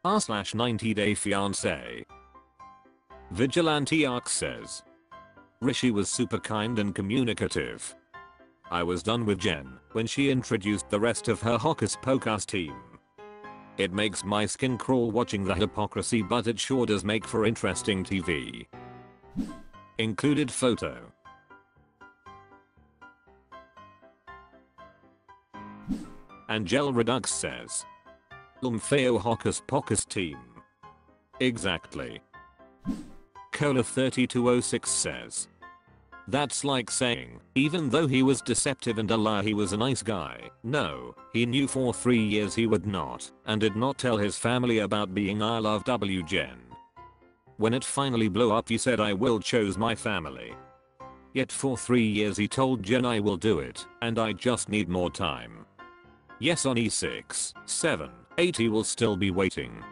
r/90DayFiance. Vigilante Arc says, Rishi was super kind and communicative. I was done with Jenn when she introduced the rest of her Hocus Pocus team. It makes my skin crawl watching the hypocrisy, but it sure does make for interesting TV. Included photo. Angel Redux says, Feo Hocus Pocus team. Exactly. Cola 3206 says, that's like saying, even though he was deceptive and a liar, he was a nice guy. No, he knew for 3 years he would not, and did not tell his family about being I love W Jenn. When it finally blew up, he said I will choose my family. Yet for 3 years he told Jenn I will do it, and I just need more time. Yes, on E6, 7, 8 he will still be waiting.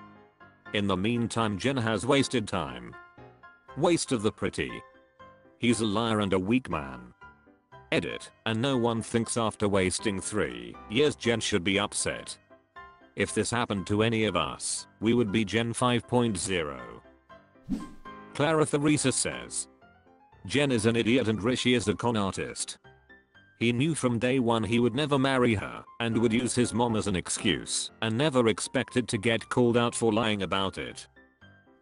In the meantime, Jenn has wasted time. Waste of the pretty. He's a liar and a weak man. Edit, and no one thinks after wasting 3 years Jenn should be upset. If this happened to any of us, we would be Jenn 5.0. Clara Theresa says, Jenn is an idiot and Rishi is a con artist. He knew from day one he would never marry her and would use his mom as an excuse and never expected to get called out for lying about it.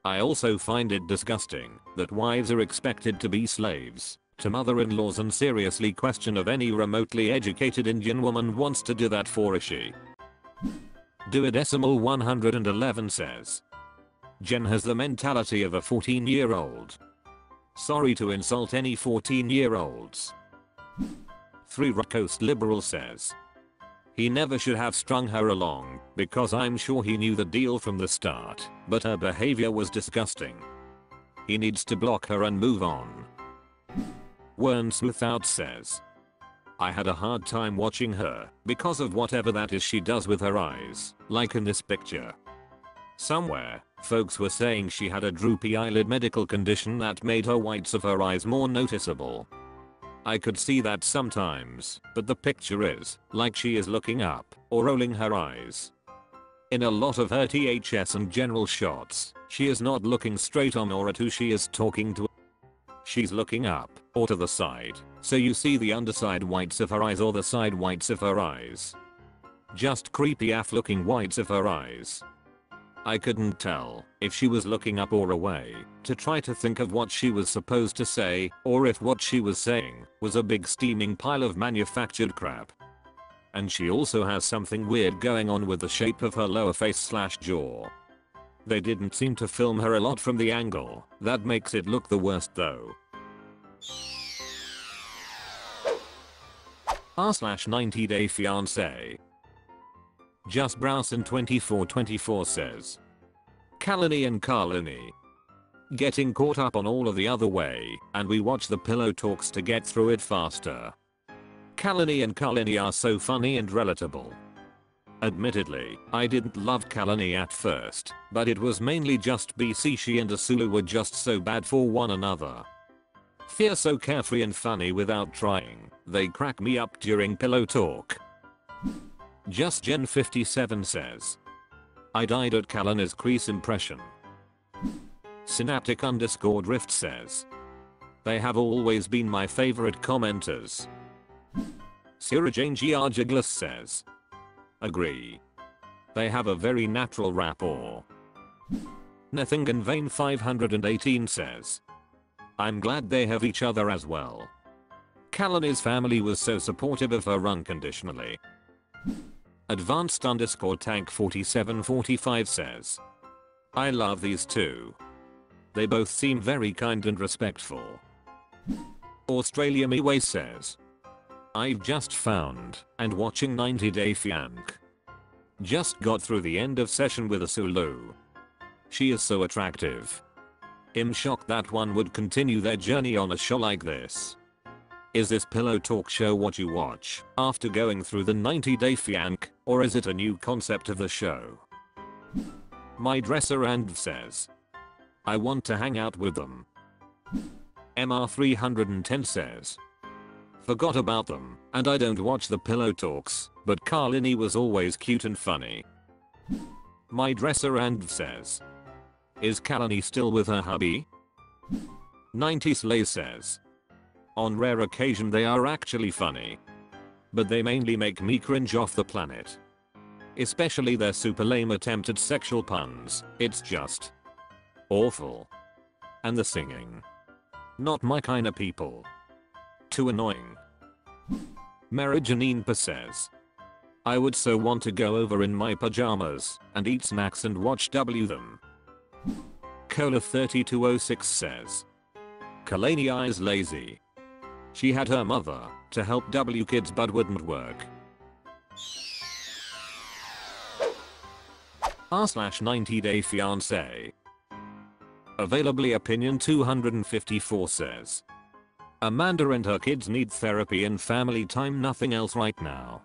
I also find it disgusting that wives are expected to be slaves to mother-in-laws and seriously question if any remotely educated Indian woman wants to do that for Rishi. Duodecimal 111 says, Jenn has the mentality of a 14-year-old. Sorry to insult any 14-year-olds. 3 Coast Liberal says, he never should have strung her along because I'm sure he knew the deal from the start, but her behavior was disgusting. He needs to block her and move on. Wern Smoothout says, I had a hard time watching her because of whatever that is she does with her eyes, like in this picture. Somewhere, folks were saying she had a droopy eyelid medical condition that made her whites of her eyes more noticeable. I could see that sometimes, but the picture is like she is looking up or rolling her eyes. In a lot of her THS and general shots, she is not looking straight on or at who she is talking to. She's looking up or to the side, so you see the underside whites of her eyes or the side whites of her eyes. Just creepy AF looking whites of her eyes. I couldn't tell if she was looking up or away to try to think of what she was supposed to say, or if what she was saying was a big steaming pile of manufactured crap. And she also has something weird going on with the shape of her lower face/jaw. They didn't seem to film her a lot from the angle. That makes it look the worst though. r/90DayFiance. Just Browson 2424 says, Kalani and Kolini. Getting caught up on all of the other way, and we watch the pillow talks to get through it faster. Kalani and Kolini are so funny and relatable. Admittedly, I didn't love Kalani at first, but it was mainly just BC she and Asulu were just so bad for one another. They're so carefree and funny without trying. They crack me up during pillow talk. Just Jenn 57 says, I died at Kalani's crease impression. Synaptic_drift says, they have always been my favorite commenters. Sarah Jane Giargiglas says, agree. They have a very natural rapport. Nothing in Vain 518 says, I'm glad they have each other as well. Kalani's family was so supportive of her unconditionally. Advanced_tank 4745 says, I love these two. They both seem very kind and respectful. Australia Miway says, I've just found and watching 90DayFiance. Just got through the end of session with Asulu. She is so attractive. I'm shocked that one would continue their journey on a show like this. Is this pillow talk show what you watch after going through the 90DayFiance, or is it a new concept of the show? My dresser and says, I want to hang out with them. MR310 says, forgot about them, and I don't watch the pillow talks, but Kolini was always cute and funny. My dresser and says, is Kalani still with her hubby? 90 Slay says, on rare occasion they are actually funny, but they mainly make me cringe off the planet. Especially their super lame attempt at sexual puns, it's just awful. And the singing. Not my kind of people. Too annoying. Mary Janine says, I would so want to go over in my pajamas and eat snacks and watch them. Cola 3206 says, Kalani is lazy. She had her mother to help kids but wouldn't work. r/90DayFiance. Availably opinion 254 says, Amanda and her kids need therapy and family time, nothing else right now.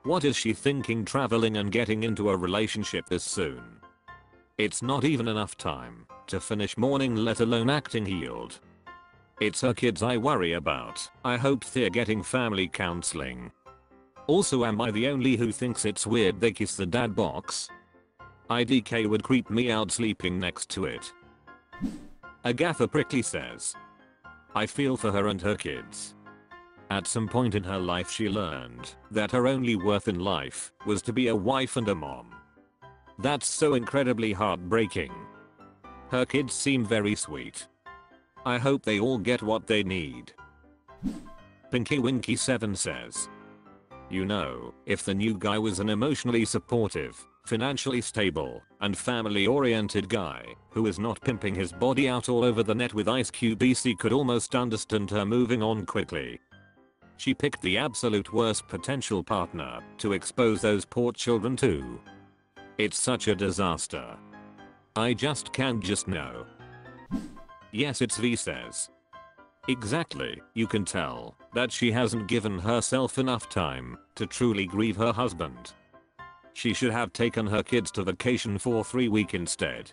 What is she thinking traveling and getting into a relationship this soon? It's not even enough time to finish mourning, let alone acting healed. It's her kids I worry about. I hope they're getting family counseling. Also, am I the only who thinks it's weird they kiss the dad box? IDK would creep me out sleeping next to it. Agatha Prickly says, I feel for her and her kids. At some point in her life she learned that her only worth in life was to be a wife and a mom. That's so incredibly heartbreaking. Her kids seem very sweet. I hope they all get what they need. Pinky Winky 7 says, you know, if the new guy was an emotionally supportive, financially stable, and family-oriented guy who is not pimping his body out all over the net with Ice Cube, BC could almost understand her moving on quickly. She picked the absolute worst potential partner to expose those poor children to. It's such a disaster. I just can't just know. Yes, it's V says. Exactly, you can tell that she hasn't given herself enough time to truly grieve her husband. She should have taken her kids to vacation for 3 weeks instead.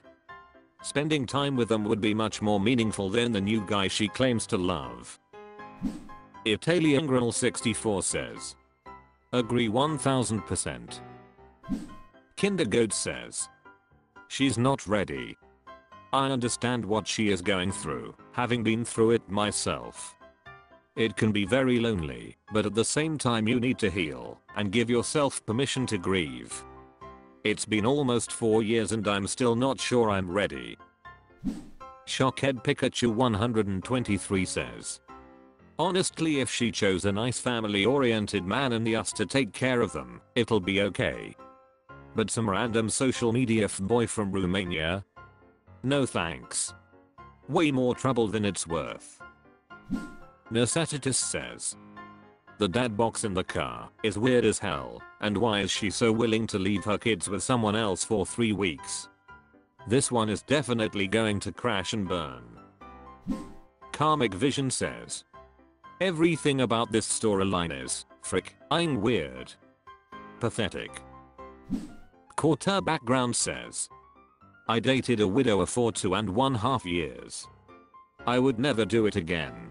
Spending time with them would be much more meaningful than the new guy she claims to love. Italiangranal64 says, agree 1000%. Kindergoat says, she's not ready. I understand what she is going through, having been through it myself. It can be very lonely, but at the same time you need to heal and give yourself permission to grieve. It's been almost 4 years and I'm still not sure I'm ready. Shockhead Pikachu 123 says, honestly, if she chose a nice family-oriented man and us to take care of them, it'll be okay. But some random social media f-boy from Romania? No thanks. Way more trouble than it's worth. Necessitus says, the dad box in the car is weird as hell, and why is she so willing to leave her kids with someone else for 3 weeks? This one is definitely going to crash and burn. Karmic Vision says, everything about this storyline is I'm weird. Pathetic. Quarter Background says, I dated a widower for 2.5 years. I would never do it again.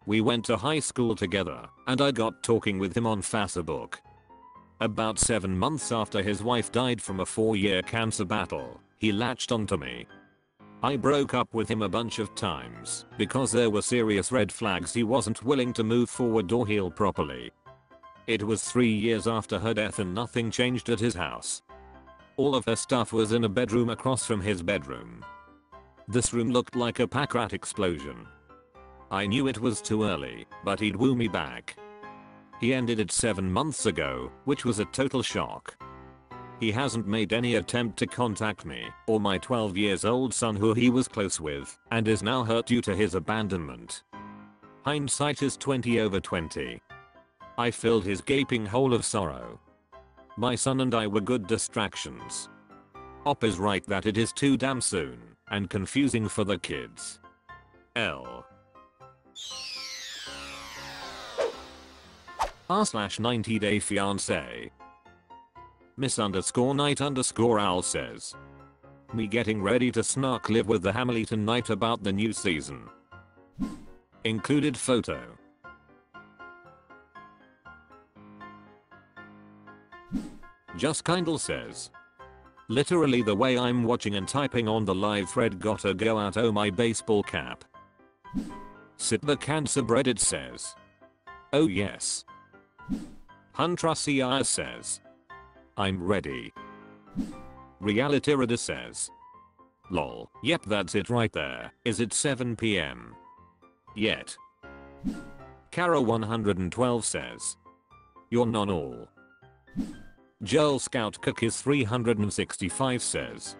We went to high school together, and I got talking with him on Facebook. About 7 months after his wife died from a 4-year cancer battle, he latched onto me. I broke up with him a bunch of times because there were serious red flags. He wasn't willing to move forward or heal properly. It was 3 years after her death and nothing changed at his house. All of her stuff was in a bedroom across from his bedroom. This room looked like a pack rat explosion. I knew it was too early, but he'd woo me back. He ended it 7 months ago, which was a total shock. He hasn't made any attempt to contact me or my 12 years old son who he was close with and is now hurt due to his abandonment. Hindsight is 20/20. I filled his gaping hole of sorrow. My son and I were good distractions. Op is right that it is too damn soon and confusing for the kids. L. r/90DayFiance. Miss_night_owl says, me getting ready to snark live with the Hamily tonight about the new season. Included photo. Just Kindle says, Literally the way I'm watching and typing on the live thread gotta go out, oh my baseball cap. Sit the cancer Subreddit says. Oh yes. Huntrussia says. I'm ready. Reality Radar says. Lol. Yep, that's it right there. Is it 7 PM? Yet. Kara 112 says. You're non all. Girl Scout Cookies 365 says.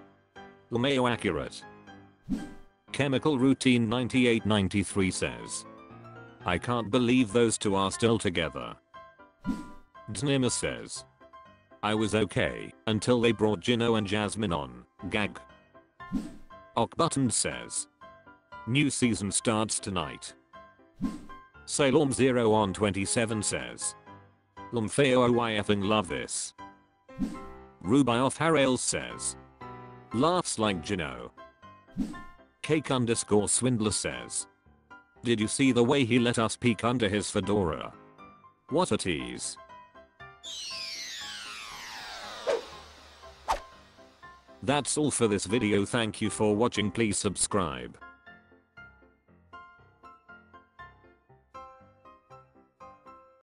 LMAO accurate. Chemical Routine 9893 says. I can't believe those two are still together. Dnima says. I was okay until they brought Gino and Jasmine on. Gag. Button says. New season starts tonight. Salom 0 on 27 says. Lumfeo I effing love this. Rubioff Harales says. Laughs like Gino. Cake_swindler says. Did you see the way he let us peek under his fedora? What a tease. That's all for this video, thank you for watching, please subscribe.